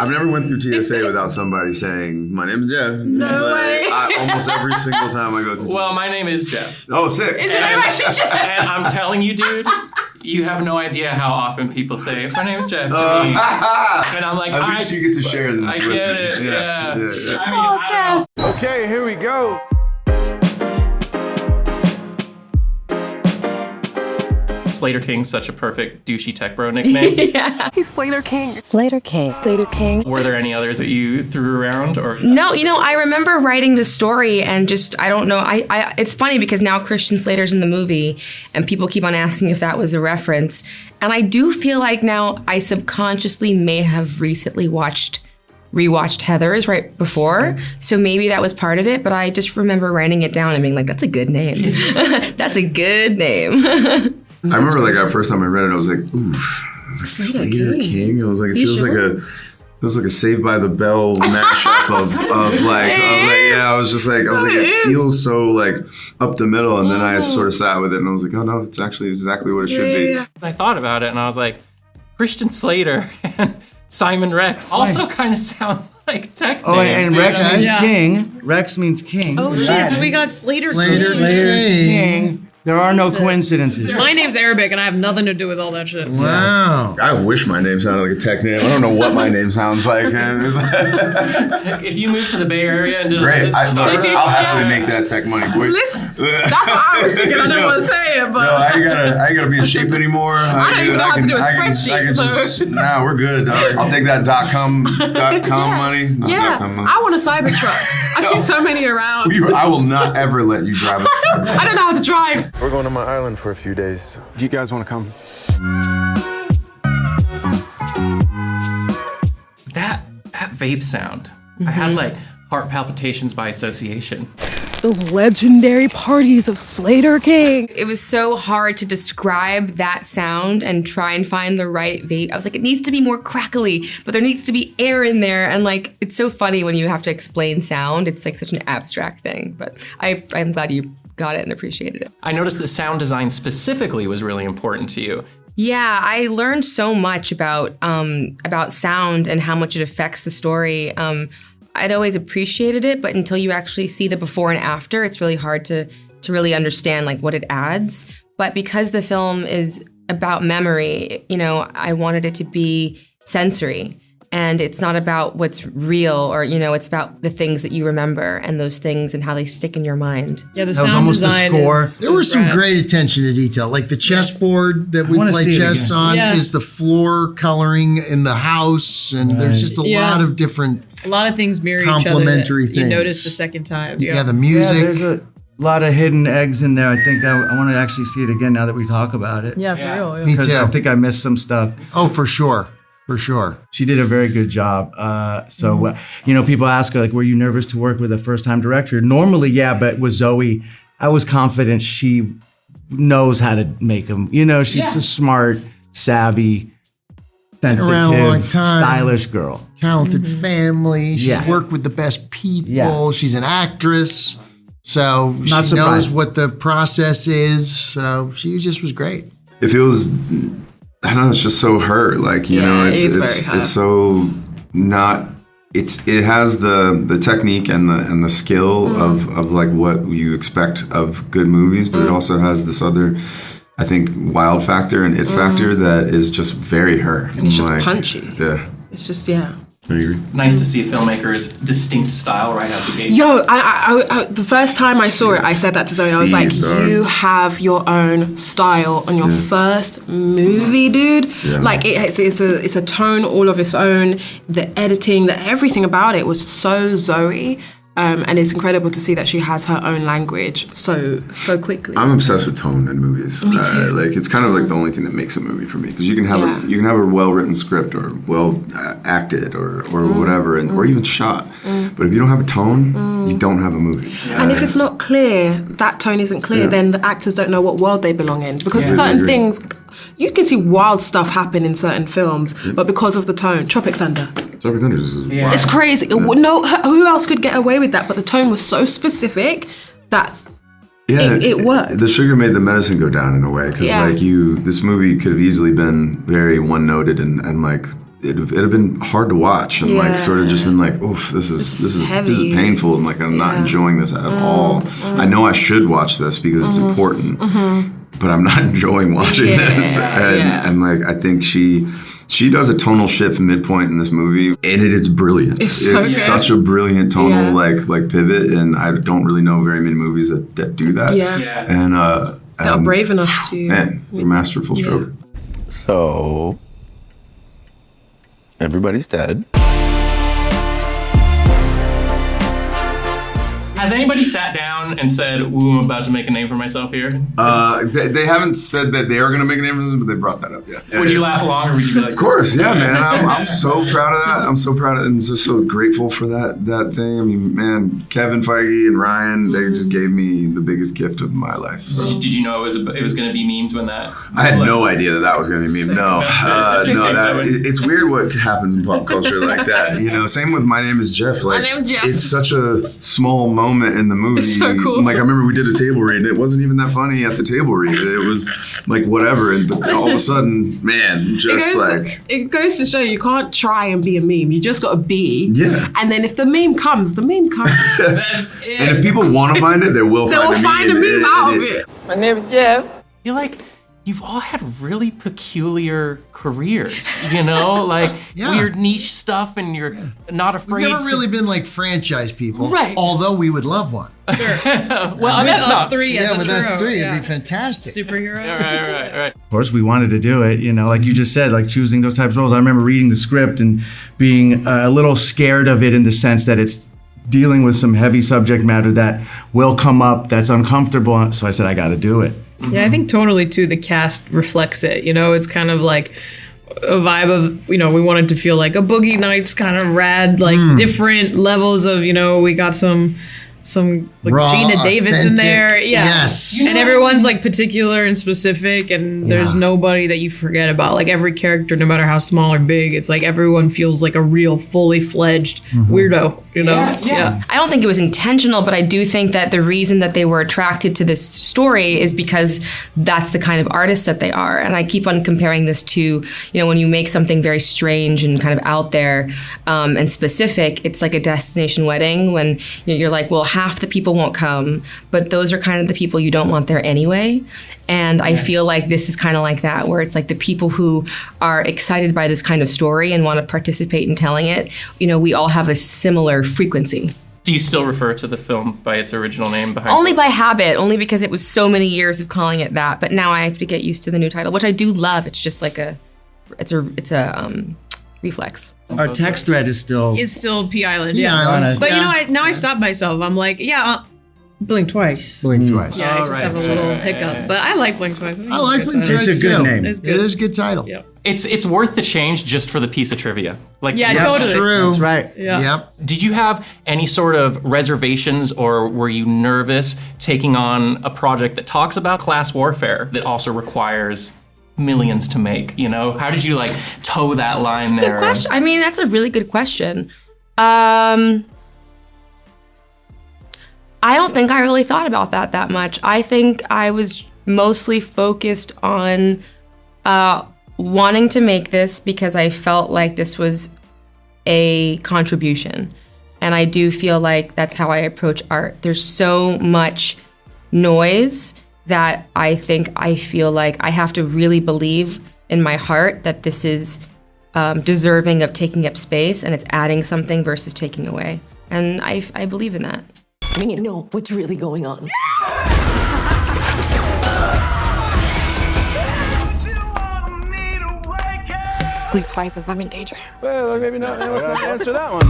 I've never went through TSA without somebody saying, "My name is Jeff." No way. Almost every single time I go through. Well, my name is Jeff. Oh, sick. Is your name actually Jeff? And I'm telling you, dude, you have no idea how often people say, "My name is Jeff" to me. And I'm like, at least you get to share this I with get me. it. Yes. Yeah. Yeah. I mean, Jeff. Okay, here we go. Slater King's such a perfect douchey tech bro nickname. Yeah. He's Slater King. Slater King. Slater King. Were there any others that you threw around? Or No, I remember writing the story and just, I don't know. I it's funny because now Christian Slater's in the movie and people keep on asking if that was a reference. And I do feel like now I subconsciously may have recently rewatched Heathers right before. So maybe that was part of it, but I just remember writing it down and being like, that's a good name. That's a good name. I remember like the first time I read it, I was like, oof. I was like, Slater King. It was like, it feels like a Saved by the Bell mashup of like, yeah, I was like, it feels so like up the middle. And then I sort of sat with it and I was like, oh no, it's actually exactly what it should be. Yeah. I thought about it and I was like, Christian Slater and Simon Rex also kind of sound like tech names. Oh, and Rex means king. Rex means king. Oh shit, so we got Slater King. There are no coincidences. My name's Arabic and I have nothing to do with all that shit. Wow. I wish my name sounded like a tech name. I don't know what my name sounds like. If you move to the Bay Area and did Great. I'll happily make that tech money, boy. Listen, that's what I was thinking. I didn't want to say it, but... No, I ain't gotta be in shape anymore. I don't even know how to do a spreadsheet. Nah, we're good, dog. I'll take that .com money. Yeah, I want a Cybertruck. I've seen so many around. I will not ever let you drive a Cybertruck. I don't know how to drive. We're going to my island for a few days. Do you guys want to come? That vape sound. I had like heart palpitations by association. The legendary parties of Slater King. It was so hard to describe that sound and try and find the right vape. I was like, it needs to be more crackly, but there needs to be air in there. And like, it's so funny when you have to explain sound. It's like such an abstract thing, but I'm glad you got it and appreciated it. I noticed that sound design specifically was really important to you. Yeah, I learned so much about sound and how much it affects the story. I'd always appreciated it, but until you actually see the before and after, it's really hard to really understand like what it adds. But because the film is about memory, I wanted it to be sensory. And it's not about what's real or, it's about the things that you remember and those things and how they stick in your mind. Yeah, the That was sound almost the design score. There was some great attention to detail, like the chessboard that we wanna play see it chess again. on Yeah. is the floor coloring in the house, and there's just a lot of different. A lot of things mirror each other. Complementary that You things. notice the second time. Yeah, the Yeah, music. there's a lot of hidden eggs in there. I think I want to actually see it again now that we talk about it. Yeah, for real. Yeah. Me Because too. I think I missed some stuff. Oh, for sure. For sure. She did a very good job. People ask her, like, were you nervous to work with a first-time director? Normally, yeah, but with Zoe, I was confident she knows how to make them. She's a smart, savvy, sensitive, around a long time. stylish girl. Talented family. She's Yeah. worked with the best people. Yeah. She's an actress. So Not she knows surprised. what the process is. So she just was great. It feels, I don't know, it's just so her. Like, it's very her. it's so not. It has the technique and the skill of like what you expect of good movies, but it also has this other, I think, wild factor and it factor that is just very her. And it's just punchy. Yeah. It's just, yeah. Nice to see a filmmaker's distinct style right out the gate. Yo, I the first time I saw it, I said that to Zoe. I was like, you have your own style on your first movie, dude. Yeah. Like, it's a tone all of its own. The editing, everything about it was so Zoe. And it's incredible to see that she has her own language so quickly. I'm obsessed with tone in movies. Me too. Like it's kind of like the only thing that makes a movie for me because you can have a well written script or well acted or whatever or even shot, but if you don't have a tone, you don't have a movie. And if it's not clear, that tone isn't clear, then the actors don't know what world they belong in because certain things. You can see wild stuff happen in certain films, but because of the tone, Tropic Thunder. Tropic Thunder is wild. It's crazy. No, who else could get away with that? But the tone was so specific that it worked. The sugar made the medicine go down in a way because this movie could have easily been very one noted and like it'd have been hard to watch and like sort of just been like, oof, this is painful, and like I'm not enjoying this at all. I know I should watch this because it's important, but I'm not enjoying watching this. And like I think she does a tonal shift midpoint in this movie, and it is brilliant. It's such a brilliant tonal like pivot, and I don't really know very many movies that do that. And they're brave enough to. Man, masterful stroke. So, everybody's dead. Has anybody sat down and said, "Ooh, I'm about to make a name for myself here"? They haven't said that they are going to make a name for this, but they brought that up. Yeah. Would you laugh along, or would you be like? Of course, yeah, man. I'm so proud of that. I'm so proud of it, and just so grateful for that thing. I mean, man, Kevin Feige and Ryan, they just gave me the biggest gift of my life. So. Did you know it was going to be memed when that? I had no idea that was going to be memed. No, it's weird what happens in pop culture like that. You know, same with My Name Is Jeff. Like, My Name is Jeff. It's such a small moment in the movie. It's so cool. Like I remember we did a table read and it wasn't even that funny at the table read. It was like whatever, and but all of a sudden, man, it goes to show you can't try and be a meme. You just got to be. Yeah. And then if the meme comes, the meme comes. That's it. And if people want to find it, they will find a meme out of it. My name is Jeff. You're like, you've all had really peculiar careers, you know, like weird niche stuff, and you're not afraid. We've never really been like franchise people, right? Although we would love one. Well, that's us three. Yeah, with us three, it'd be fantastic. Superhero. Right. Of course, we wanted to do it, you know, like you just said, like choosing those types of roles. I remember reading the script and being a little scared of it in the sense that it's dealing with some heavy subject matter that will come up that's uncomfortable. So I said, I got to do it. Yeah, I think tonally too, the cast reflects it. You know, it's kind of like a vibe of, you know, we wanted to feel like a Boogie Nights kind of rad, like different levels of, you know, we got some like raw, Gina Davis authentic, in there. Yeah. Yes. And everyone's like particular and specific, and there's nobody that you forget about. Like every character, no matter how small or big, it's like everyone feels like a real fully fledged weirdo, you know? Yeah. I don't think it was intentional, but I do think that the reason that they were attracted to this story is because that's the kind of artists that they are. And I keep on comparing this to, you know, when you make something very strange and kind of out there and specific, it's like a destination wedding when you're like, well, half the people won't come, but those are kind of the people you don't want there anyway. And I feel like this is kind of like that, where it's like the people who are excited by this kind of story and want to participate in telling it, you know, we all have a similar frequency. Do you still refer to the film by its original name? Only by habit, only because it was so many years of calling it that. But now I have to get used to the new title, which I do love. It's just like it's a reflex. Our text thread is still P Island. Yeah. But you know, I stopped myself. I'm like, Blink Twice. Blink Twice. Yeah, I just have a little hiccup. But I like Blink Twice. I like Blink Twice. It's a good too. name. It's good. It is a good title. Yep. It's worth the change just for the piece of trivia. Like, Totally. True. That's right. Yeah. Yep. Did you have any sort of reservations, or were you nervous taking on a project that talks about class warfare that also requires millions to make? You know, how did you like toe that line there? Good question. I mean, that's a really good question. I don't think I really thought about that much. I think I was mostly focused on wanting to make this because I felt like this was a contribution. And I do feel like that's how I approach art. There's so much noise that I feel like I have to really believe in my heart that this is deserving of taking up space, and it's adding something versus taking away. And I believe in that. I need to know what's really going on. Blink twice if I'm in danger. Well, maybe not. Let's not answer that one.